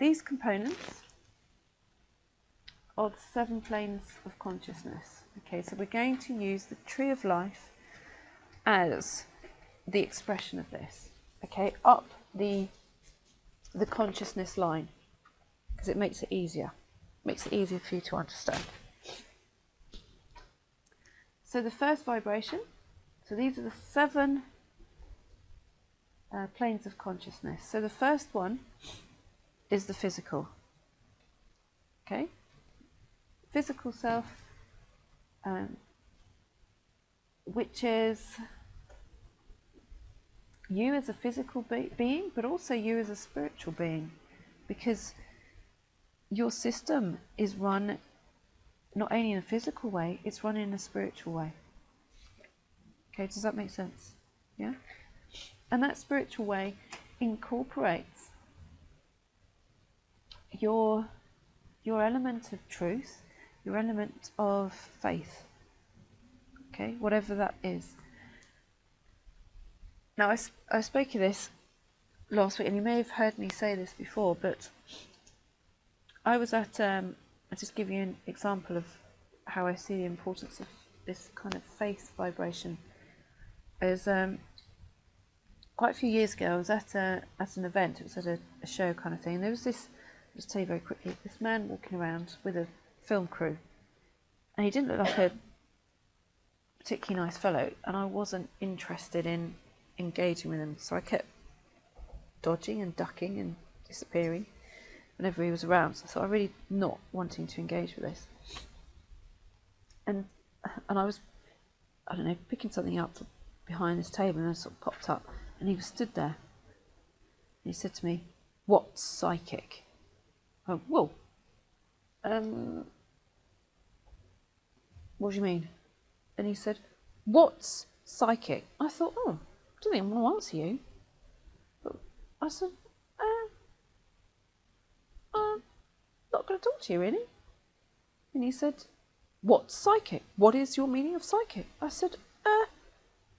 these components are the 7 planes of consciousness. Okay, so we're going to use the tree of life as the expression of this. Okay, up the consciousness line, because it makes it easier. Makes it easier for you to understand. So the first vibration, so these are the 7 planes of consciousness. So the first one is the physical. Okay, physical self, which is you as a physical being, but also you as a spiritual being, because your system is run not only in a physical way, it's run in a spiritual way. Okay, does that make sense? Yeah? And that spiritual way incorporates your element of truth, your element of faith. Okay, whatever that is. Now, I spoke of this last week, and you may have heard me say this before, but I was at, I'll just give you an example of how I see the importance of this kind of faith vibration. As quite a few years ago, I was at an event. It was at a show kind of thing. And there was this, I'll just tell you very quickly, this man walking around with a film crew, and he didn't look like a particularly nice fellow, and I wasn't interested in engaging with him, so I kept dodging and ducking and disappearing whenever he was around. So I thought, I'm really not wanting to engage with this. And I was, I don't know, picking something up behind this table, and I sort of popped up, and he was stood there. And he said to me, "What's psychic?" I went, "Whoa, what do you mean?" And he said, "What's psychic?" I thought, oh, I don't think I'm going to answer you. But I said, I'm not going to talk to you, really. And he said, "What's psychic? What is your meaning of psychic?" I said,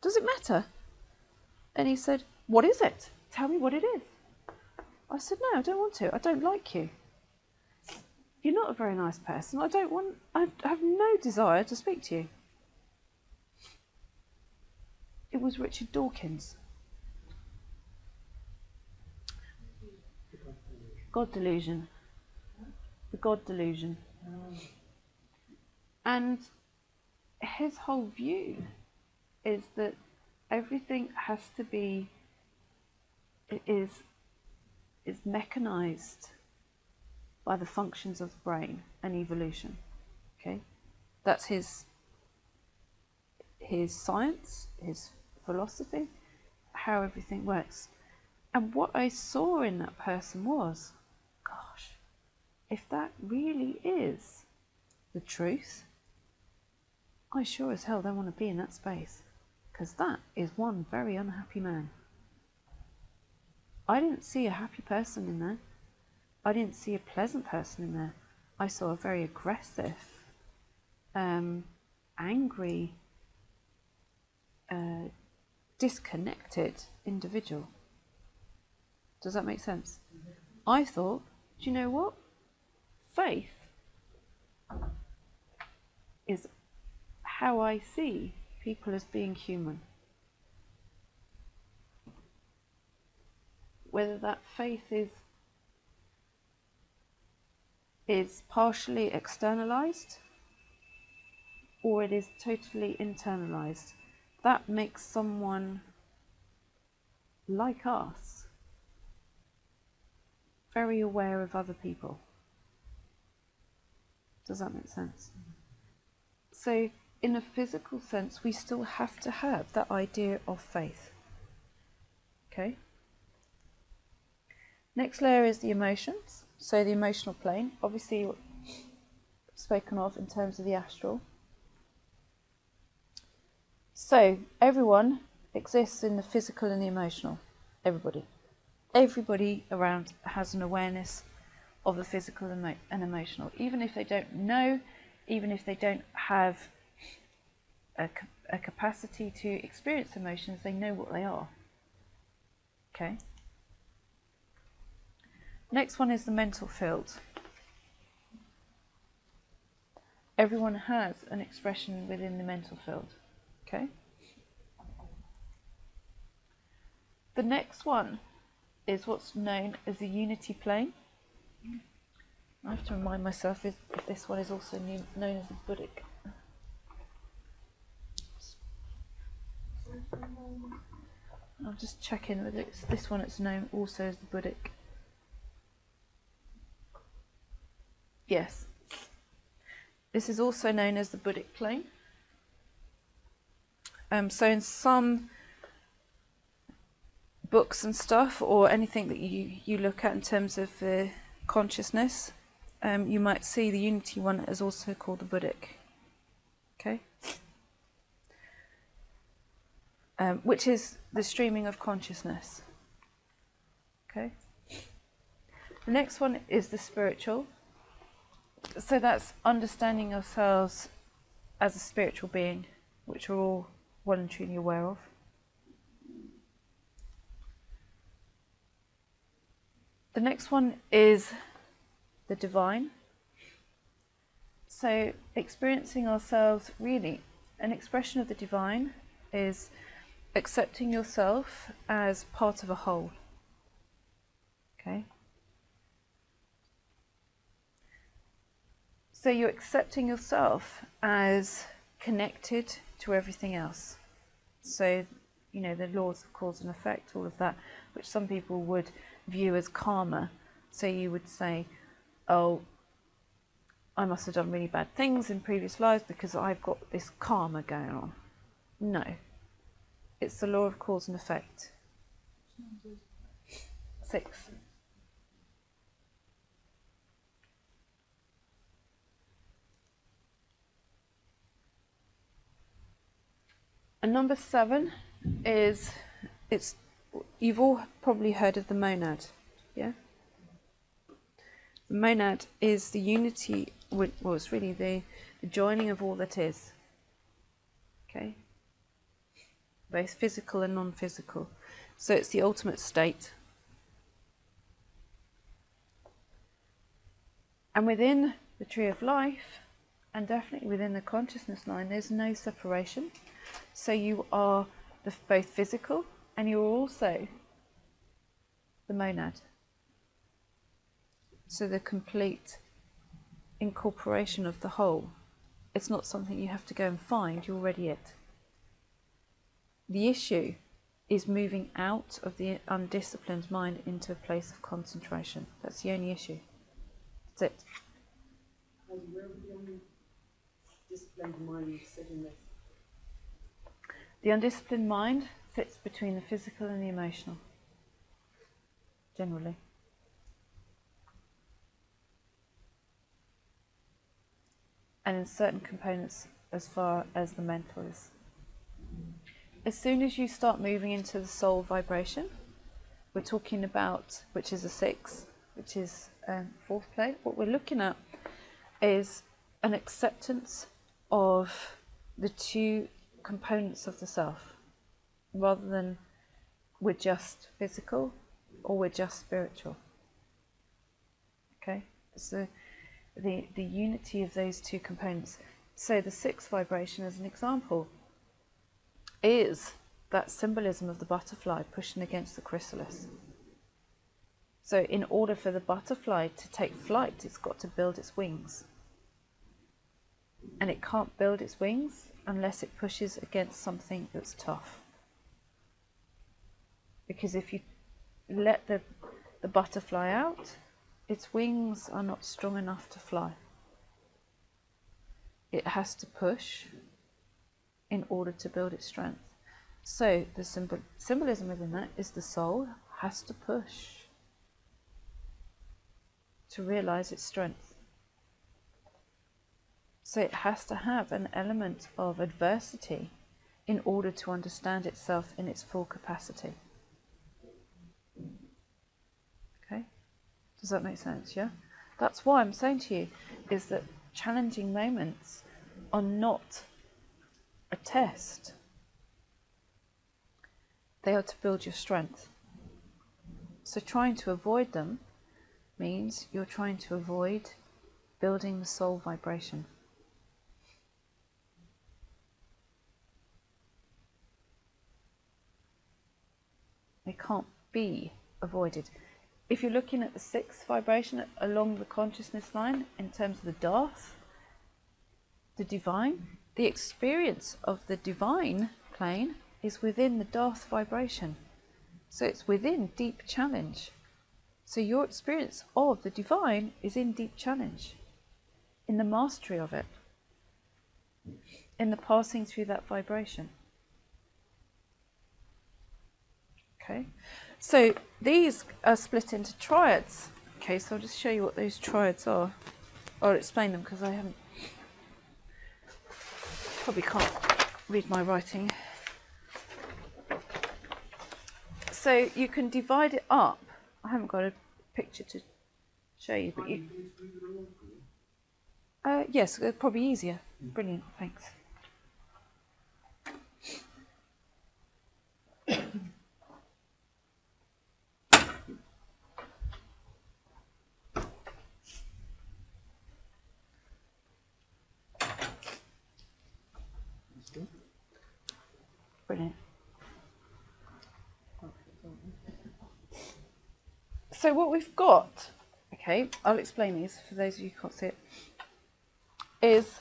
does it matter? And he said, "What is it? Tell me what it is." I said, "No, I don't want to. I don't like you. You're not a very nice person. I have no desire to speak to you." It was Richard Dawkins. God delusion. The God delusion. And his whole view is that everything has to be, is mechanized by the functions of the brain and evolution. Okay? That's his science, his philosophy, how everything works. And what I saw in that person was, gosh, if that really is the truth, I sure as hell don't want to be in that space, because that is one very unhappy man. I didn't see a happy person in there. I didn't see a pleasant person in there. I saw a very aggressive, angry, disconnected individual. Does that make sense? I thought, do you know what? Faith is how I see people as being human. Whether that faith is partially externalized or it is totally internalized, that makes someone like us very aware of other people. Does that make sense? So in a physical sense, we still have to have that idea of faith. Okay? Next layer is the emotions. So the emotional plane, obviously spoken of in terms of the astral. So everyone exists in the physical and the emotional. Everybody. Everybody around has an awareness of the physical and emotional. Even if they don't know, even if they don't have a capacity to experience emotions, they know what they are. Okay? Next one is the mental field. Everyone has an expression within the mental field. Okay. The next one is what's known as the unity plane. I have to remind myself if this one is also known as the Buddhic. I'll just check in whether it's this one that's known also as the Buddhic. Yes. This is also known as the Buddhic plane. So in some books and stuff, or anything that you look at in terms of consciousness, you might see the unity one is also called the Buddhic. Okay. Which is the streaming of consciousness. Okay. The next one is the spiritual. So that's understanding ourselves as a spiritual being, which we're all well and truly aware of. The next one is the divine. So experiencing ourselves, really, an expression of the divine is accepting yourself as part of a whole. Okay. So you're accepting yourself as connected to everything else. So, you know, the laws of cause and effect, all of that, which some people would view as karma. So you would say, oh, I must have done really bad things in previous lives because I've got this karma going on. No. It's the law of cause and effect. 6. And number 7 is, you've all probably heard of the monad, yeah? The monad is the unity, well, it's really the joining of all that is, okay? Both physical and non-physical. So it's the ultimate state. And within the tree of life, and definitely within the consciousness line, there's no separation. So you are both physical and you're also the monad. So the complete incorporation of the whole. It's not something you have to go and find, you're already it. The issue is moving out of the undisciplined mind into a place of concentration. That's the only issue. That's it. Where would the undisciplined mind sit in this? The undisciplined mind sits between the physical and the emotional, generally. And in certain components as far as the mental is. As soon as you start moving into the soul vibration, we're talking about, which is a 6, which is 4th plane, what we're looking at is an acceptance of the 2 components of the self, rather than we're just physical or we're just spiritual. Okay, so the unity of those 2 components. So the 6th vibration, as an example, is that symbolism of the butterfly pushing against the chrysalis. So in order for the butterfly to take flight, it's got to build its wings. And it can't build its wings unless it pushes against something that's tough. Because if you let the butterfly out, its wings are not strong enough to fly. It has to push in order to build its strength. So the symbolism within that is the soul has to push to realize its strength. So it has to have an element of adversity in order to understand itself in its full capacity. Okay? Does that make sense? Yeah? That's why I'm saying to you is that challenging moments are not a test. They are to build your strength. So trying to avoid them means you're trying to avoid building the soul vibration. It can't be avoided. If you're looking at the sixth vibration along the consciousness line in terms of the Darth, the divine, the experience of the divine plane is within the Darth vibration. So it's within deep challenge. So your experience of the divine is in deep challenge, in the mastery of it, in the passing through that vibration. Okay, so these are split into triads. Okay, so I'll just show you what those triads are. I'll explain them because I haven't, probably can't read my writing. So you can divide it up. I haven't got a picture to show you, but you. Yes, probably easier. Brilliant, thanks. Brilliant. So what we've got, okay, I'll explain these for those of you who can't see it, is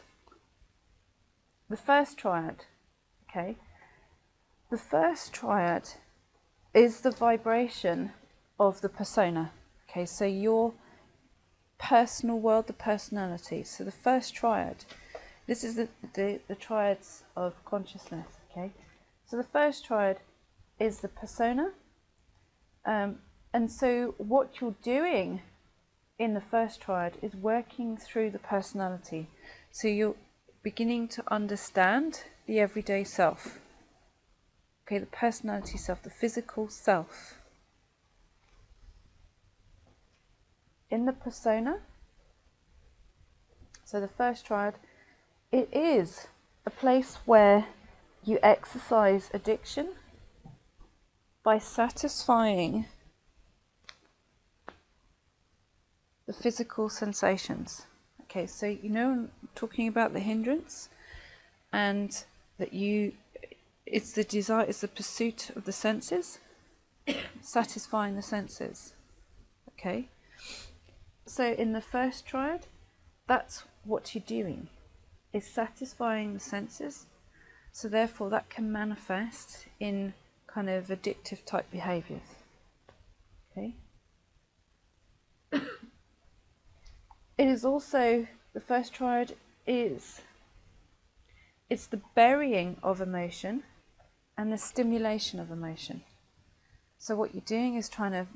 the first triad, okay? The first triad is the vibration of the persona, okay? So your personal world, the personality. So the first triad, this is the triads of consciousness, okay? So the first triad is the persona, and so what you're doing in the first triad is working through the personality. So you're beginning to understand the everyday self. Okay, the personality self, the physical self. In the persona, so the first triad, it is a place where you exercise addiction by satisfying the physical sensations. Okay, so you know I'm talking about the hindrance, and that it's the desire, it's the pursuit of the senses, satisfying the senses. Okay, so in the first triad, that's what you're doing, is satisfying the senses. So therefore that can manifest in kind of addictive type behaviours. Okay. It is also, the first triad is, it's the burying of emotion and the stimulation of emotion. So what you're doing is trying to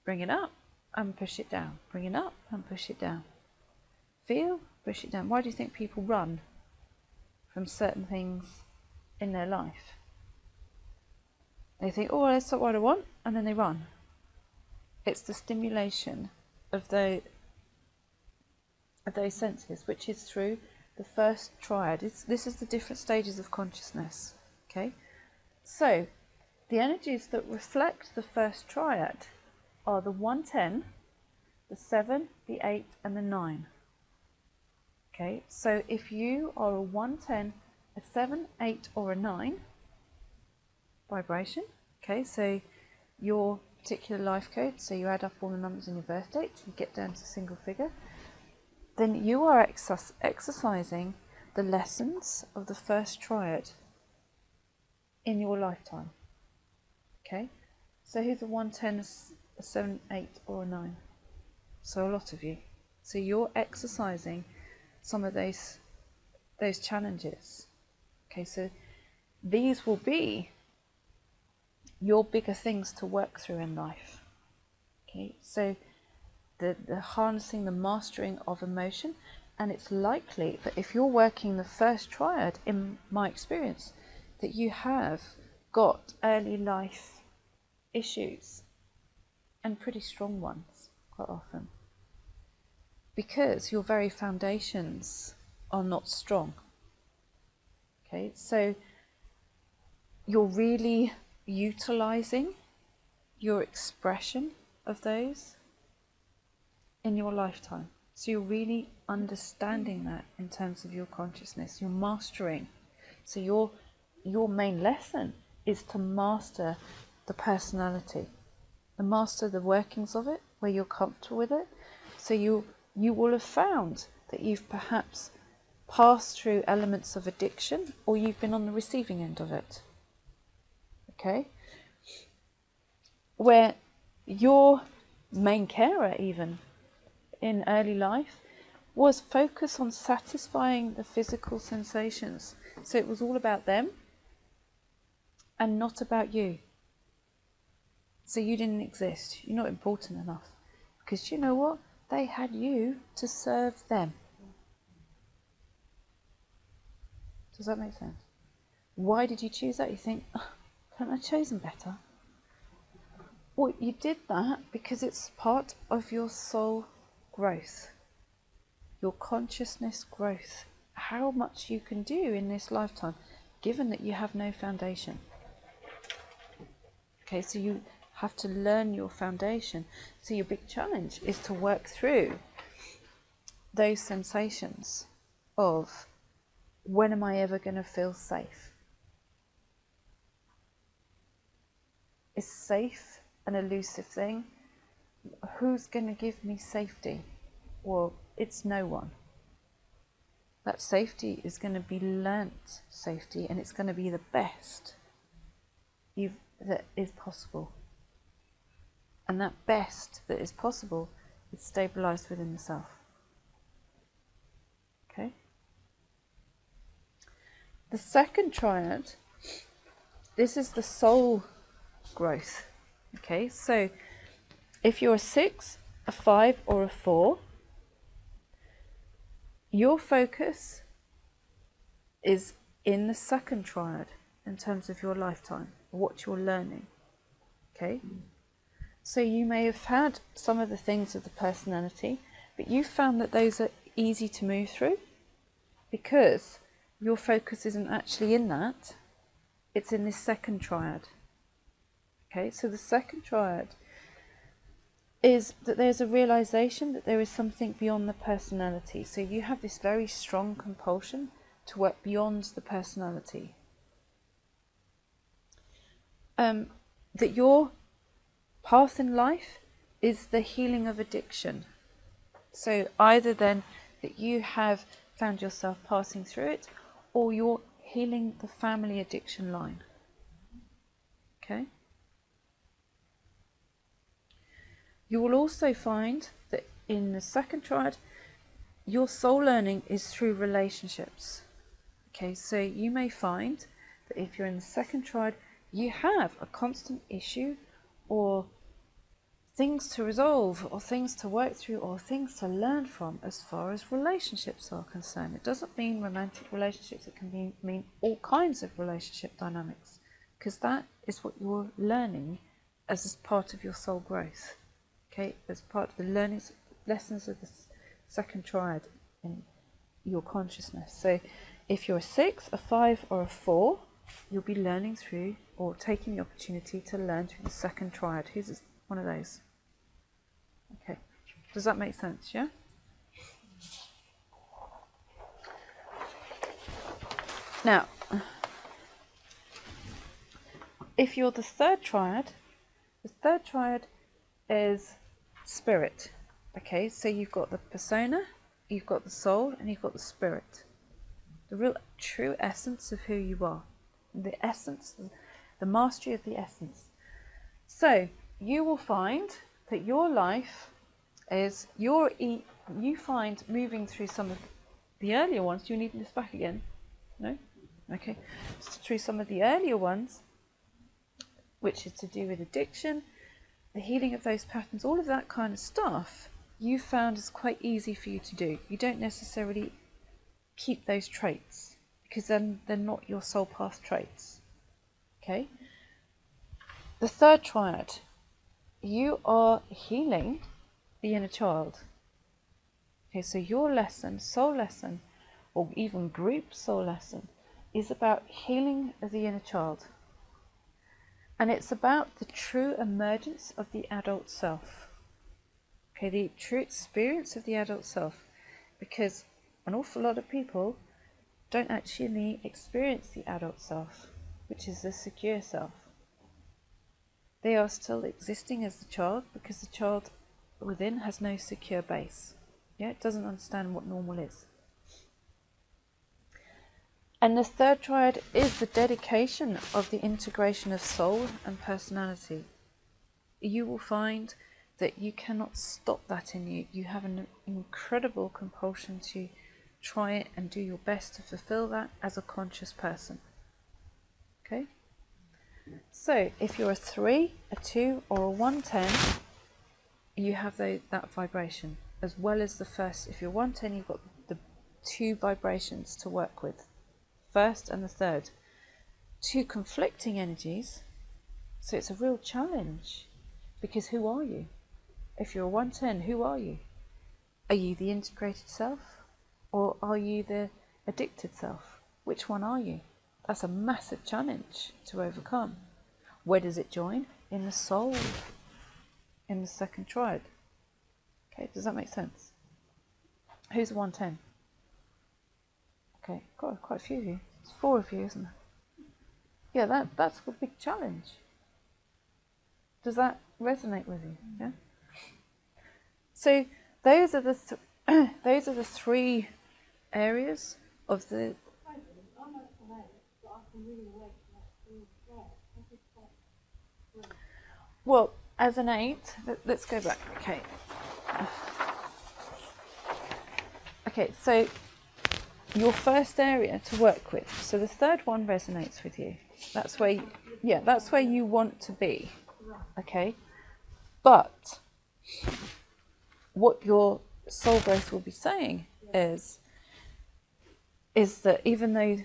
bring it up and push it down, bring it up and push it down. Feel, push it down. Why do you think people run from certain things in their life? They think, oh, that's not what I want, and then they run. It's the stimulation of those senses, which is through the first triad. This is the different stages of consciousness. Okay, so the energies that reflect the first triad are the 110, the 7, the 8, and the 9. Okay, so if you are a 110, a 7, 8, or a 9 vibration, okay, so your particular life code, so you add up all the numbers in your birth date, you get down to a single figure, then you are exercising the lessons of the first triad in your lifetime. Okay, so who's a 110, a 7, 8, or a 9? So a lot of you. So you're exercising some of those challenges. Okay, so these will be your bigger things to work through in life. Okay, so the harnessing, the mastering of emotion, and it's likely that if you're working the first triad, in my experience, that you have got early life issues, and pretty strong ones quite often, because your very foundations are not strong. Okay, so you're really utilizing your expression of those in your lifetime. So you're really understanding that in terms of your consciousness. You're mastering. So your main lesson is to master the personality, to master the workings of it, where you're comfortable with it. So you will have found that you've perhaps passed through elements of addiction, or you've been on the receiving end of it. Okay? Where your main carer, even in early life, was focused on satisfying the physical sensations. So it was all about them and not about you. So you didn't exist. You're not important enough. Because you know what? They had you to serve them. Does that make sense? Why did you choose that? You think, oh, couldn't I have chosen better? Well, you did that because it's part of your soul growth, your consciousness growth, how much you can do in this lifetime, given that you have no foundation. Okay, so you have to learn your foundation. So your big challenge is to work through those sensations of, when am I ever going to feel safe? Is safe an elusive thing? Who's going to give me safety? Well, it's no one. That safety is going to be learnt safety, and it's going to be the best that is possible. And that best that is possible is stabilised within the self. Okay? The second triad, this is the soul growth. Okay, so if you're a 6, a 5 or a 4, your focus is in the second triad in terms of your lifetime, what you're learning. Okay? So you may have had some of the things of the personality, but you found that those are easy to move through because your focus isn't actually in that, it's in this second triad. Okay, so the second triad is that there's a realization that there is something beyond the personality. So you have this very strong compulsion to work beyond the personality. That your path in life is the healing of addiction. So either then that you have found yourself passing through it, or you're healing the family addiction line. Okay? You will also find that in the second triad, your soul learning is through relationships. Okay, so you may find that if you're in the second triad, you have a constant issue or things to resolve or things to work through or things to learn from as far as relationships are concerned. It doesn't mean romantic relationships, it can mean all kinds of relationship dynamics, because that is what you're learning as part of your soul growth. Okay, as part of the lessons of the second triad in your consciousness. So if you're a 6, a 5 or a 4, you'll be learning through or taking the opportunity to learn through the second triad. Who's one of those? Okay, does that make sense? Yeah? Now, if you're the third triad is spirit. Okay, so you've got the persona, you've got the soul, and you've got the spirit. The real true essence of who you are. The essence, the mastery of the essence. So you will find that your life is, you find moving through some of the earlier ones. Do you need this back again? No? Okay. Through some of the earlier ones, which is to do with addiction, the healing of those patterns, all of that kind of stuff, you found is quite easy for you to do. You don't necessarily keep those traits, because then they're not your soul path traits. Okay? The third triad, you are healing the inner child. Okay, so your lesson, soul lesson, or even group soul lesson, is about healing the inner child. And it's about the true emergence of the adult self. Okay, the true experience of the adult self, because an awful lot of people don't actually experience the adult self, which is the secure self. They are still existing as the child because the child within has no secure base. Yeah, it doesn't understand what normal is. And the third triad is the dedication of the integration of soul and personality. You will find that you cannot stop that in you. You have an incredible compulsion to try it and do your best to fulfill that as a conscious person. Okay? So, if you're a 3, a 2 or a 110, you have that vibration. As well as the first, if you're 110, you've got the 2 vibrations to work with. First and the third. 2 conflicting energies, so it's a real challenge. Because who are you? If you're a 110, who are you? Are you the integrated self? Or are you the addicted self? Which one are you? That's a massive challenge to overcome. Where does it join? In the soul, in the second triad. Okay, does that make sense? Who's a 110? Okay, got quite a few of you. It's 4 of you, isn't it? Yeah, that's a big challenge. Does that resonate with you? Yeah. So those are the those are the 3 areas of the. Well, as an 8, let's go back. Okay. Okay, so your first area to work with. So the third one resonates with you. That's where, that's where you want to be. Okay, but what your soul growth will be saying is that even though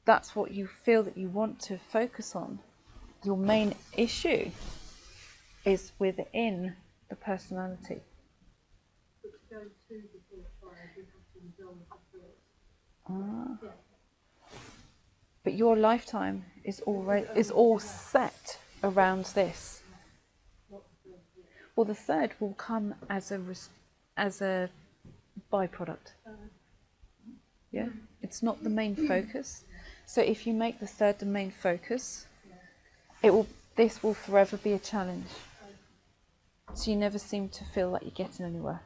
that's what you feel that you want to focus on, your main issue is within the personality. But your lifetime is all set around this. Well, the third will come as a byproduct. Yeah, it's not the main focus. So if you make the third the main focus, this will forever be a challenge. So you never seem to feel like you're getting anywhere.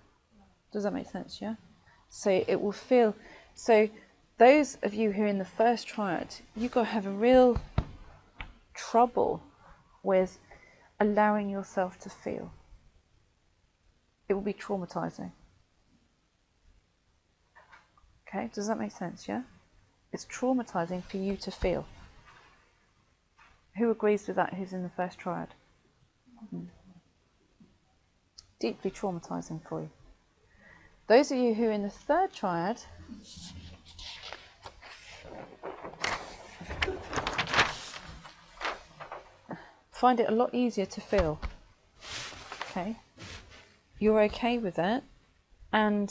Does that make sense? Yeah. So it will feel. So those of you who are in the first triad, you've got to have a real trouble with allowing yourself to feel. It will be traumatizing. Okay, does that make sense? Yeah? It's traumatizing for you to feel. Who agrees with that, who's in the first triad? Deeply traumatizing for you. Those of you who are in the third triad, find it a lot easier to feel. Okay? You're okay with it, and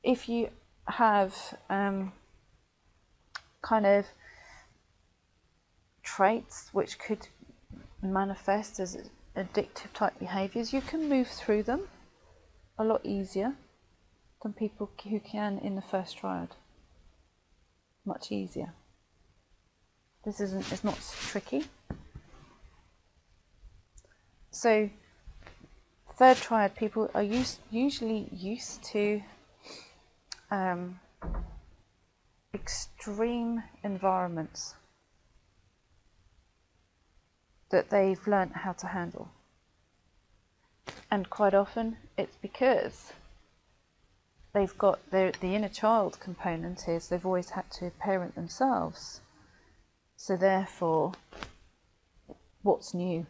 if you have kind of traits which could manifest as addictive type behaviours, you can move through them a lot easier than people who can in the first triad. Much easier. It's not tricky. So third triad people are usually used to extreme environments that they've learnt how to handle. And quite often it's because they've got the inner child component is they've always had to parent themselves. So therefore, what's new?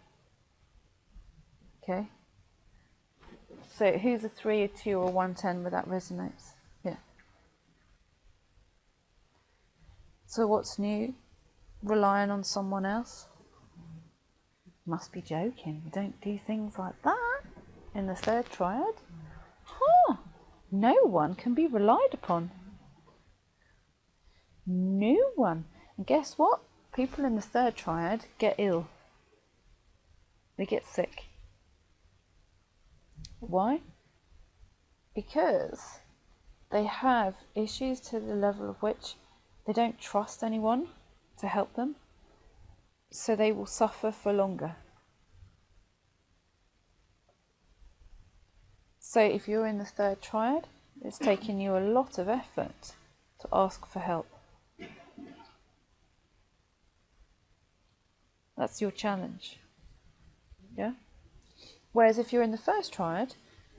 Okay? So who's a 3, a 2 or a 110 where that resonates? Yeah. So what's new? Relying on someone else? Must be joking. We don't do things like that in the third triad. Huh. No one can be relied upon. No one. And guess what? People in the third triad get ill. They get sick. Why? because they have issues to the level of which they don't trust anyone to help them, so they will suffer for longer. So if you're in the third triad, it's taking you a lot of effort to ask for help. That's your challenge. Yeah? Whereas if you're in the first triad,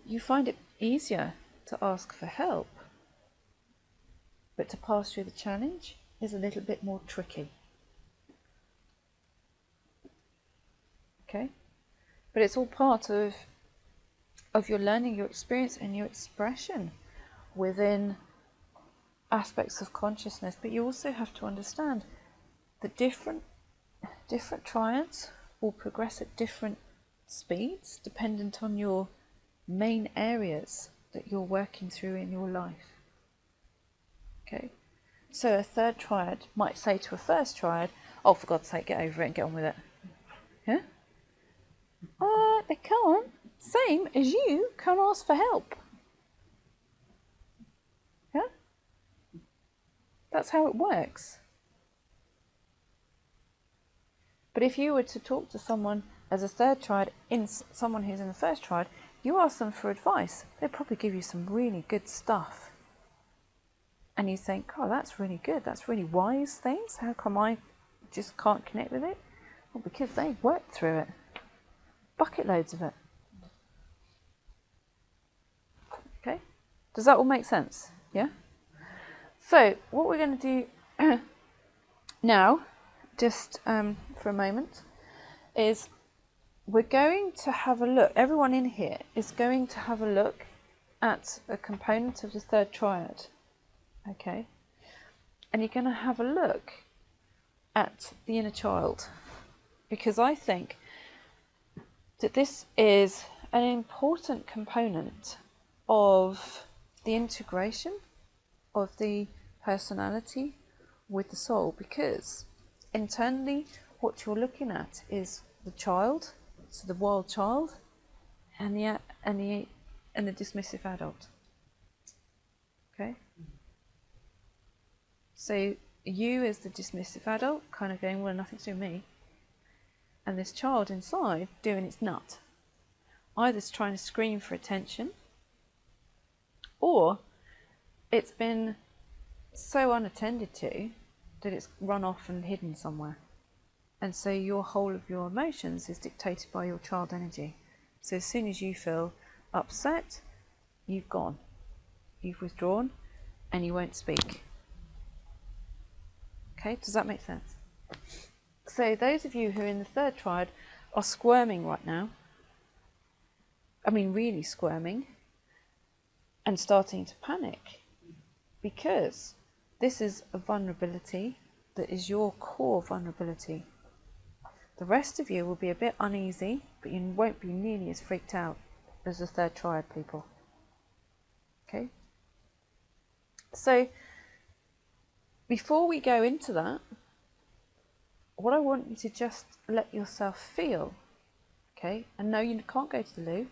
you find it easier to ask for help. But to pass through the challenge is a little bit more tricky. Okay? But it's all part of your learning, your experience and your expression within aspects of consciousness. But you also have to understand that different triads will progress at different speeds dependent on your main areas that you're working through in your life. Okay? So a third triad might say to a first triad, oh, for God's sake, get over it and get on with it. Yeah? They can't. Same as you can't ask for help. Yeah? That's how it works. But if you were to talk to someone as a third triad, someone who's in the first triad, you ask them for advice, they'd probably give you some really good stuff. And you think, oh, that's really good, that's really wise things. How come I just can't connect with it? Well, because they worked through it. Bucket loads of it. Okay? Does that all make sense? Yeah? So, what we're going to do now, just for a moment, is we're going to have a look, everyone in here is going to have a look at a component of the third triad. Okay? And you're going to have a look at the inner child, because I think that this is an important component of the integration of the personality with the soul, because internally what you're looking at is the child, so the wild child, and the dismissive adult. Okay? So you as the dismissive adult kind of going, well, nothing to do with me, and this child inside doing its nut. Either it's trying to scream for attention, or it's been so unattended to that it's run off and hidden somewhere. And so your whole of your emotions is dictated by your child energy. So as soon as you feel upset, you've gone. You've withdrawn and you won't speak. Okay, does that make sense? So those of you who are in the third triad are squirming right now. I mean, really squirming and starting to panic, because this is a vulnerability that is your core vulnerability. The rest of you will be a bit uneasy, but you won't be nearly as freaked out as the third triad people. Okay? So, before we go into that, what I want you to just let yourself feel, okay? And no, you can't go to the loo.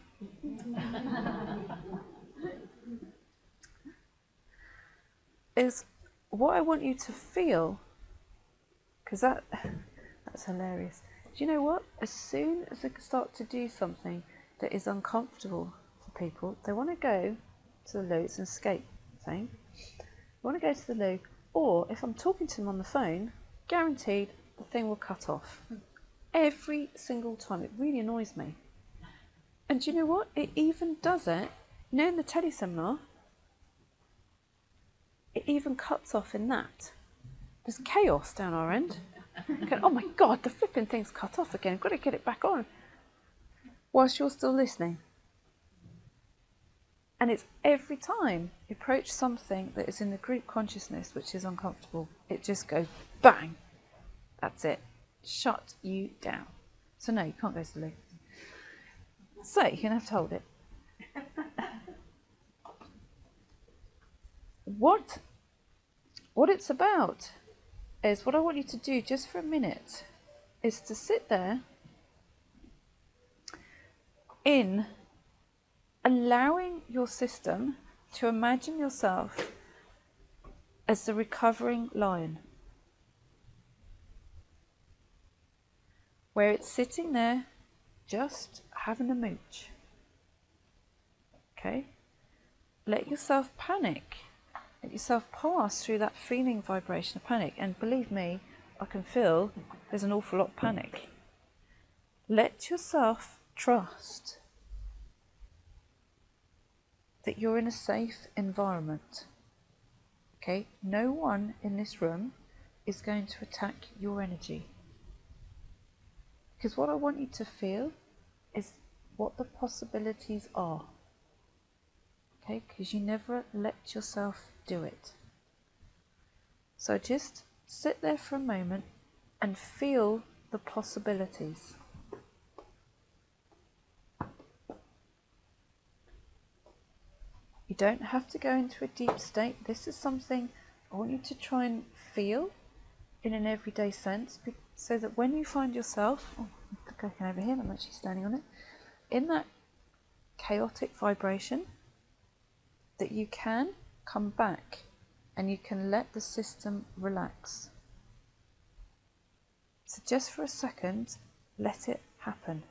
Is what I want you to feel, because that's hilarious. Do you know what? As soon as they start to do something that is uncomfortable for people, they want to go to the loo. It's an escape thing. They want to go to the loo, or if I'm talking to them on the phone, guaranteed the thing will cut off. Every single time. It really annoys me. And do you know what? It even does it. You know, in the teleseminar, it even cuts off in that. There's chaos down our end. Going, oh my God, the flipping thing's cut off again. I've got to get it back on. Whilst you're still listening. And it's every time you approach something that is in the group consciousness which is uncomfortable, it just goes bang. That's it. Shut you down. So no, you can't go to the loo. So you're going to have to hold it. What it's about is, what I want you to do just for a minute is to sit there in allowing your system to imagine yourself as the recovering lion, where it's sitting there just having a mooch. Okay? Let yourself panic. Let yourself pass through that feeling vibration of panic. And believe me, I can feel there's an awful lot of panic. Let yourself trust that you're in a safe environment. Okay? No one in this room is going to attack your energy. Because what I want you to feel is what the possibilities are. Okay? Because you never let yourself do it. So just sit there for a moment and feel the possibilities. You don't have to go into a deep state. This is something I want you to try and feel in an everyday sense, so that when you find yourself, I'm looking over here, I'm actually standing on it, in that chaotic vibration, that you can come back and you can let the system relax. So just for a second, let it happen.